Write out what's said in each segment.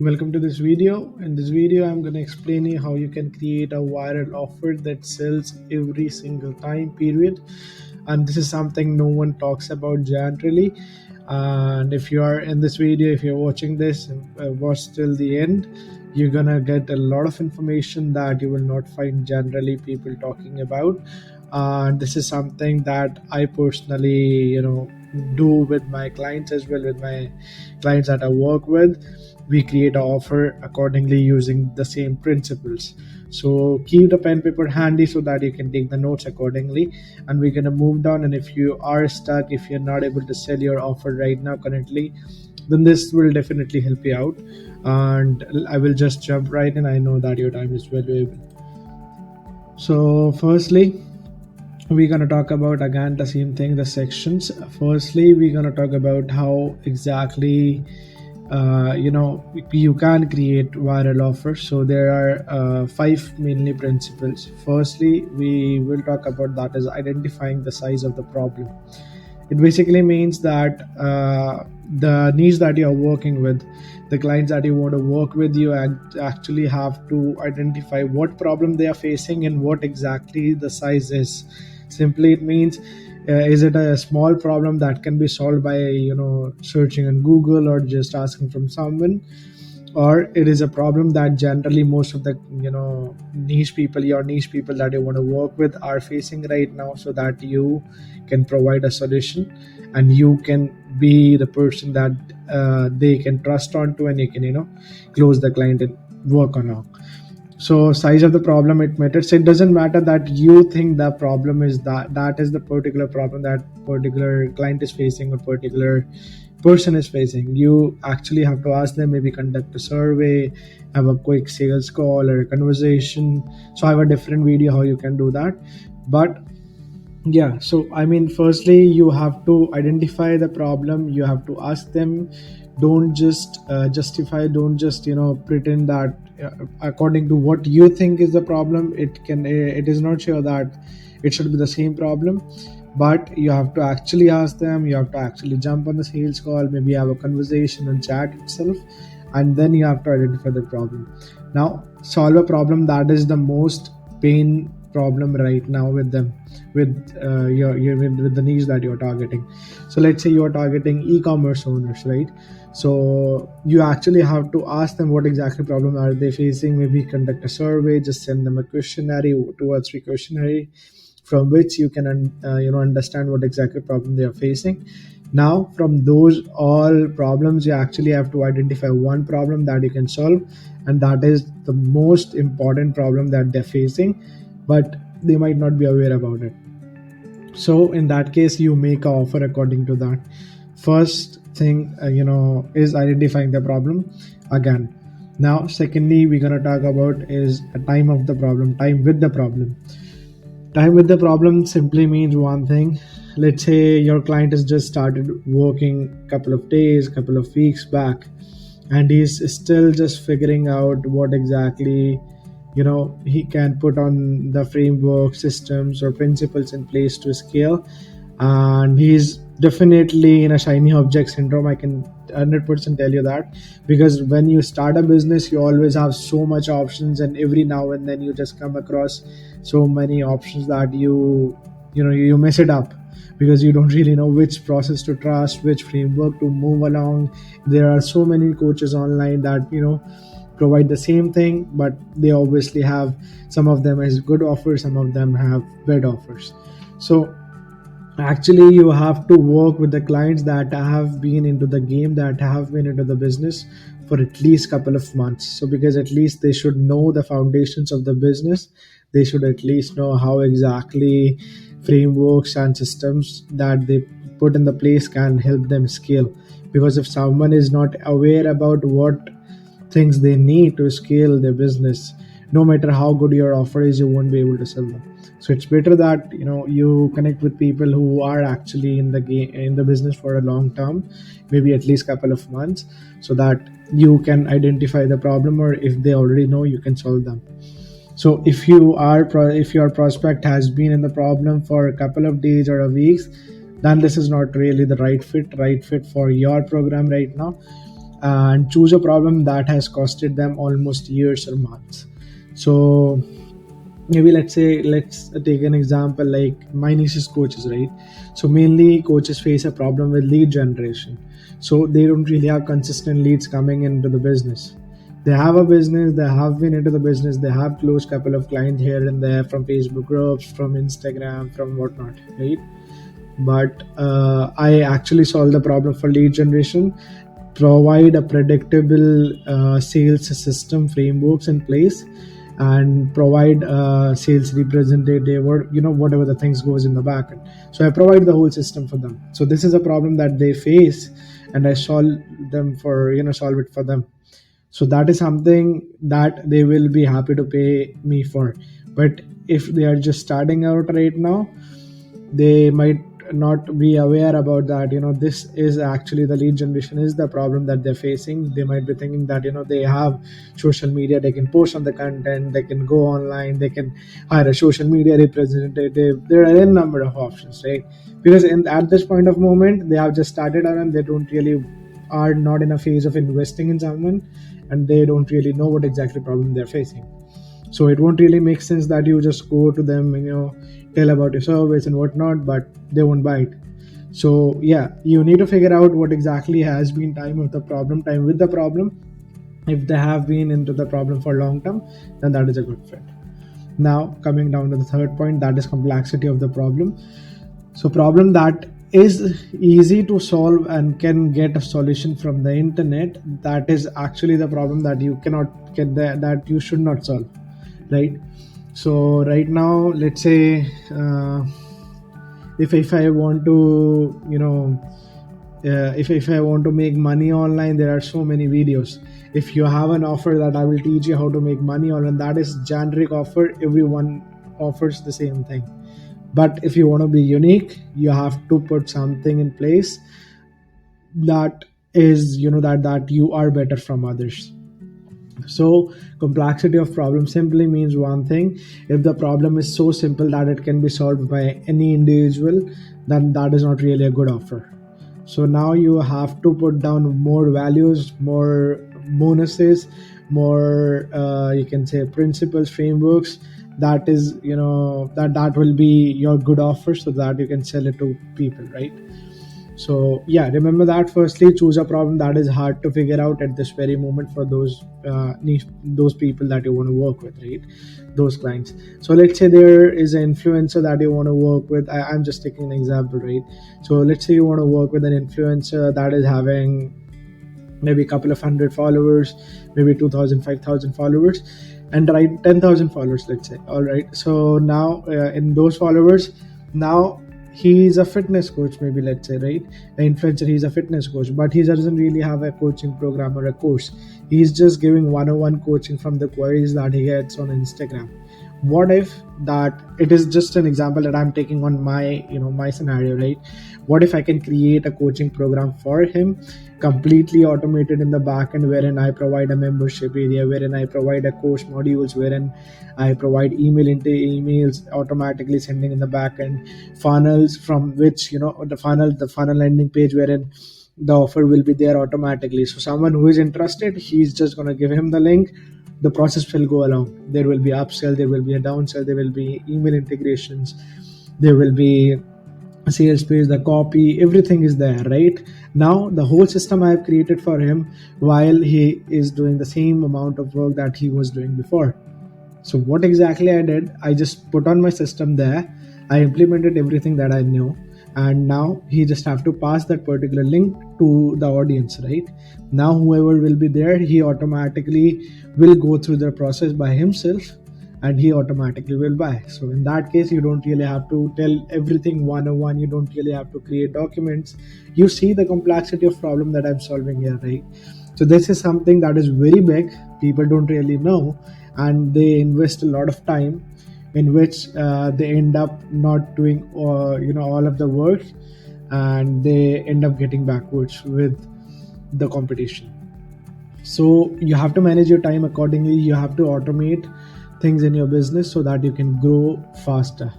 Welcome to this video. In this video, I'm going to explain you how you can create a viral offer that sells every single time period. And this is something no one talks about generally. And if you are in this video, if you're watching this, watch till the end, you're gonna get a lot of information that you will not find generally people talking about. And this is something that I personally, do with my clients as well, with my clients that I work with. We create an offer accordingly using the same principles. So keep the pen paper handy so that you can take the notes accordingly. And we're gonna move down. And if you are stuck, if you're not able to sell your offer right now currently, then this will definitely help you out. And I will just jump right in. I know that your time is valuable. So firstly, we're going to talk about again the same thing, the sections. Firstly, we're going to talk about how exactly you can create viral offers. So there are five mainly principles. Firstly, we will talk about that is identifying the size of the problem. It basically means that the niche that you are working with, the clients that you want to work with, you actually have to identify what problem they are facing and what exactly the size is. Simply, it means is it a small problem that can be solved by searching on Google or just asking from someone, or it is a problem that generally most of the your niche people that you want to work with are facing right now, so that you can provide a solution and you can be the person that they can trust onto, and you can close the client and work on it. So size of the problem, it matters. It doesn't matter that you think the problem is that is the particular problem that particular client is facing or particular person is facing. You actually have to ask them, maybe conduct a survey, have a quick sales call or a conversation. So I have a different video how you can do that. But yeah, so I mean, firstly, you have to identify the problem. You have to ask them. Don't just justify, don't just pretend that according to what you think is the problem, it is not sure that it should be the same problem. But you have to actually ask them, you have to actually jump on the sales call, maybe have a conversation and chat itself, and then you have to identify the problem. Now solve a problem that is the most pain problem right now with them, with with the niche that you're targeting. So let's say you're targeting e-commerce owners, right? So you actually have to ask them what exactly problem are they facing. Maybe conduct a survey, just send them a questionnaire, 2 or 3 questionnaire, from which you can understand what exactly problem they are facing. Now from those all problems, you actually have to identify one problem that you can solve, and that is the most important problem that they're facing, but they might not be aware about it. So in that case, you make an offer according to that. First thing is identifying the problem again. Now secondly, we're going to talk about is a time of the problem, time with the problem. Time with the problem simply means one thing. Let's say your client has just started working couple of days, couple of weeks back, and he's still just figuring out what exactly he can put on the framework, systems or principles in place to scale. And he's definitely in a shiny object syndrome, I can 100% tell you that, because when you start a business, you always have so much options, and every now and then you just come across so many options that you mess it up, because you don't really know which process to trust, which framework to move along. There are so many coaches online that provide the same thing, but they obviously have, some of them has good offers, some of them have bad offers. So actually you have to work with the clients that have been into the game, that have been into the business for at least couple of months. So because at least they should know the foundations of the business, they should at least know how exactly frameworks and systems that they put in the place can help them scale. Because if someone is not aware about what things they need to scale their business, no matter how good your offer is, you won't be able to sell them. So it's better that you connect with people who are actually in the game, in the business for a long term, maybe at least couple of months, so that you can identify the problem, or if they already know, you can solve them. So if your prospect has been in the problem for a couple of days or a weeks, then this is not really the right fit for your program right now. and choose a problem that has costed them almost years or months. So maybe let's take an example like my niece's coaches, right? So mainly coaches face a problem with lead generation. So they don't really have consistent leads coming into the business. They have a business, they have been into the business, they have closed couple of clients here and there from Facebook groups, from Instagram, from whatnot, right? But I actually solve the problem for lead generation, provide a predictable sales system frameworks in place, and provide a sales representative, or whatever the things goes in the back end. So I provide the whole system for them. So this is a problem that they face, and I solve it for them. So that is something that they will be happy to pay me for. But if they are just starting out right now, they might not be aware about that. This is actually, the lead generation is the problem that they're facing. They might be thinking that they have social media, they can post on the content, they can go online, they can hire a social media representative. There are a number of options, right? Because at this point of moment, they have just started out and they don't really are not in a phase of investing in someone, and they don't really know what exactly problem they're facing. So it won't really make sense that you just go to them and tell about your service and whatnot, but they won't buy it. So yeah, you need to figure out what exactly has been time with the problem. If they have been into the problem for long term, then that is a good fit. Now coming down to the third point, that is complexity of the problem. So problem that is easy to solve and can get a solution from the internet, that is actually the problem that you cannot get, that you should not solve, right? So right now, let's say if I want to if I want to make money online, there are so many videos. If you have an offer that I will teach you how to make money online, that is generic offer, everyone offers the same thing. But if you want to be unique, you have to put something in place that is that you are better from others. So complexity of problem simply means one thing: if the problem is so simple that it can be solved by any individual, then that is not really a good offer. So now you have to put down more values, more bonuses, more you can say principles, frameworks. That is that will be your good offer, so that you can sell it to people, right? So yeah, remember that. Firstly, choose a problem that is hard to figure out at this very moment for those those people that you want to work with, right? Those clients. So let's say there is an influencer that you want to work with. I'm just taking an example, right? So let's say you want to work with an influencer that is having maybe a couple of hundred followers, maybe 2,000, 5,000 followers, and right, 10,000 followers, let's say. All right. So now in those followers, now he's a fitness coach, maybe, let's say, right? An influencer, he's a fitness coach, but he doesn't really have a coaching program or a course. He's just giving one-on-one coaching from the queries that he gets on Instagram. What if that, it is just an example that I'm taking on my my scenario, right? What if I can create a coaching program for him, completely automated in the back end, wherein I provide a membership area, wherein I provide a course modules, wherein I provide email into emails automatically sending in the back end, funnels from which the funnel landing page wherein the offer will be there automatically. So someone who is interested, he's just going to give him the link, the process will go along. There will be upsell, there will be a downsell, there will be email integrations, there will be a sales page, the copy, everything is there, right? Now the whole system I have created for him while he is doing the same amount of work that he was doing before. So what exactly I did, I just put on my system there, I implemented everything that I knew, and now he just have to pass that particular link to the audience, right? Now whoever will be there, he automatically will go through the process by himself, and he automatically will buy. So in that case, you don't really have to tell everything one-on-one, you don't really have to create documents. You see the complexity of problem that I'm solving here, right? So this is something that is very big, people don't really know, and they invest a lot of time, in which they end up not doing all of the work, and they end up getting backwards with the competition. So you have to manage your time accordingly, you have to automate things in your business so that you can grow faster.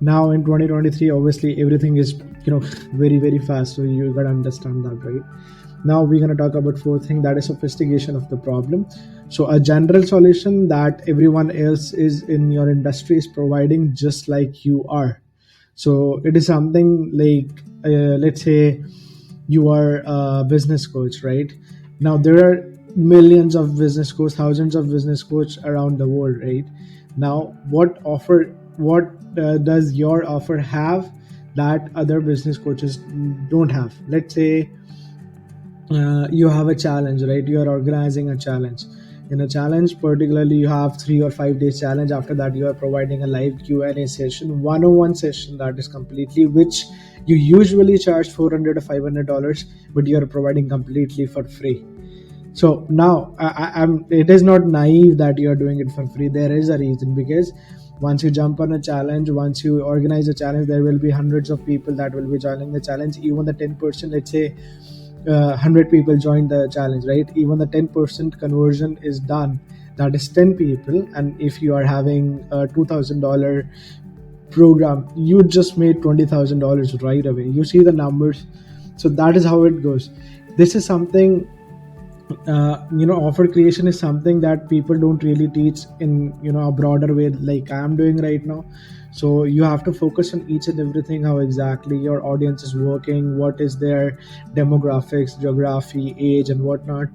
Now in 2023, obviously everything is very, very fast, so you gotta understand that, right? Now we're going to talk about fourth thing, that is sophistication of the problem. So a general solution that everyone else is in your industry is providing just like you are. So it is something like, let's say you are a business coach, right? Now there are millions of business coach, thousands of business coach around the world, right? Now what does your offer have that other business coaches don't have? Let's say you have a challenge, right? You are organizing a challenge. In a challenge particularly, you have 3 or 5 days challenge. After that, you are providing a live Q&A session, one-on-one session, that is completely, which you usually charge $400 or $500, but you are providing completely for free. So now I'm it is not naive that you are doing it for free. There is a reason, because once you jump on a challenge, once you organize a challenge, there will be hundreds of people that will be joining the challenge. Even the 10%, let's say 100 people join the challenge, right? Even the 10% conversion is done, that is 10 people. And if you are having a $2,000 program, you just made $20,000 right away. You see the numbers. So that is how it goes. This is something, offer creation is something that people don't really teach in a broader way like I am doing right now. So you have to focus on each and everything, how exactly your audience is working, what is their demographics, geography, age, and whatnot,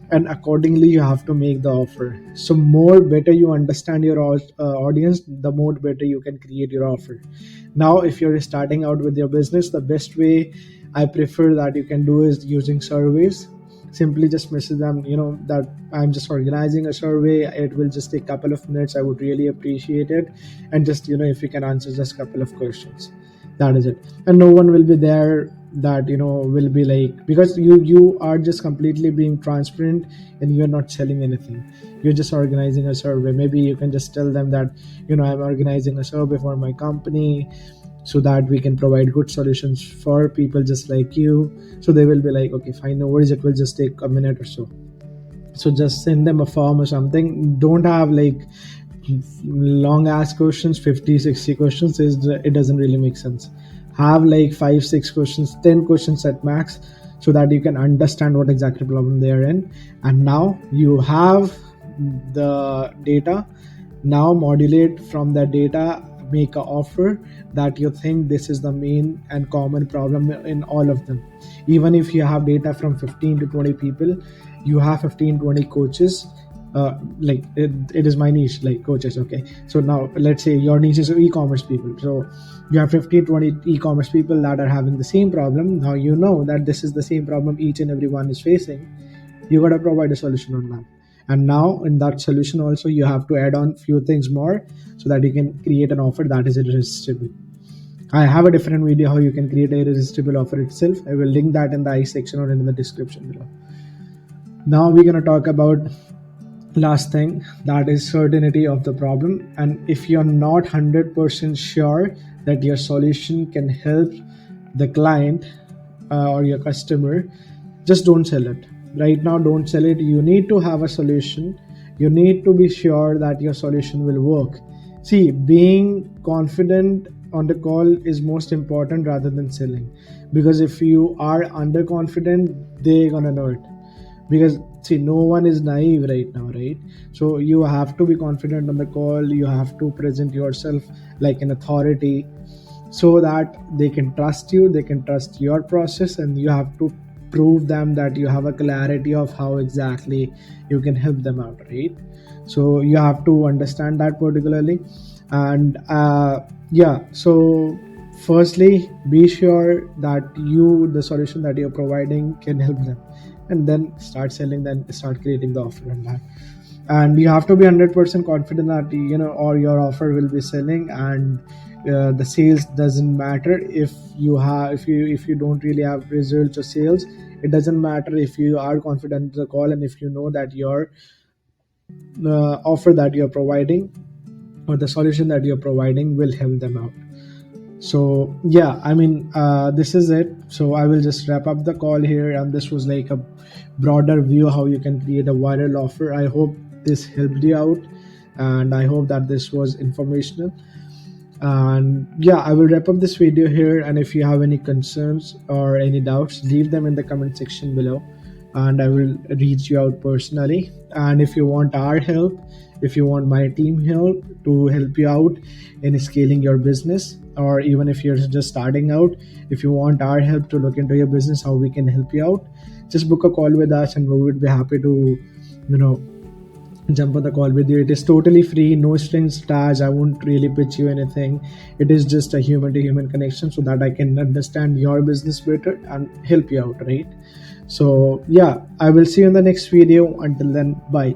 and accordingly you have to make the offer. So more better you understand your audience, the more better you can create your offer. Now if you're starting out with your business, the best way I prefer that you can do is using surveys. Simply just message them, that I'm just organizing a survey, it will just take a couple of minutes, I would really appreciate it. And just if you can answer just a couple of questions, that is it. And no one will be there that will be like, because you are just completely being transparent, and you're not selling anything. You're just organizing a survey. Maybe you can just tell them that I'm organizing a survey for my company, so that we can provide good solutions for people just like you. So they will be like, okay, fine, no worries, it will just take a minute or so. So just send them a form or something. Don't have like long ass questions, 50, 60 questions. It doesn't really make sense. Have like 5, 6 questions, 10 questions at max, so that you can understand what exactly problem they are in. And now you have the data. Now modulate from the data, make an offer that you think this is the main and common problem in all of them. Even if you have data from 15 to 20 people, you have 15, 20 coaches. Like it is my niche, like coaches. Okay, so now let's say your niche is e-commerce people. So you have 15, 20 e-commerce people that are having the same problem. Now you know that this is the same problem each and everyone is facing. You got to provide a solution on that. And now in that solution also, you have to add on few things more, so that you can create an offer that is irresistible. I have a different video how you can create a irresistible offer itself. I will link that in the I section or in the description below. Now we're going to talk about last thing, that is certainty of the problem. And if you're not 100% sure that your solution can help the client or your customer, just don't sell it right now. Don't sell it. You need to have a solution. You need to be sure that your solution will work. See, being confident on the call is most important rather than selling, because if you are underconfident, they're gonna know it. Because see, no one is naive right now, right? So you have to be confident on the call. You have to present yourself like an authority, so that they can trust you, they can trust your process, and you have to prove them that you have a clarity of how exactly you can help them out, right? So you have to understand that particularly. And so firstly, be sure that the solution that you're providing can help them, and then start selling, then start creating the offer on that. And you have to be 100% confident that or your offer will be selling. And the sales doesn't matter if you don't really have results or sales. It doesn't matter if you are confident in the call, and if you know that your offer that you're providing, or the solution that you're providing, will help them out. So yeah, this is it. So I will just wrap up the call here, and this was like a broader view how you can create a viral offer. I hope this helped you out, and I hope that this was informational. And yeah, I will wrap up this video here, and if you have any concerns or any doubts, leave them in the comment section below, and I will reach you out personally. And if you want our help, if you want my team help to help you out in scaling your business, or even if you're just starting out, if you want our help to look into your business, how we can help you out, just book a call with us and we would be happy to, you know, jump on the call with you. It is totally free, no strings attached. I won't really pitch you anything. It is just a human to human connection so that I can understand your business better and help you out, right? So yeah, I will see you in the next video. Until then, bye.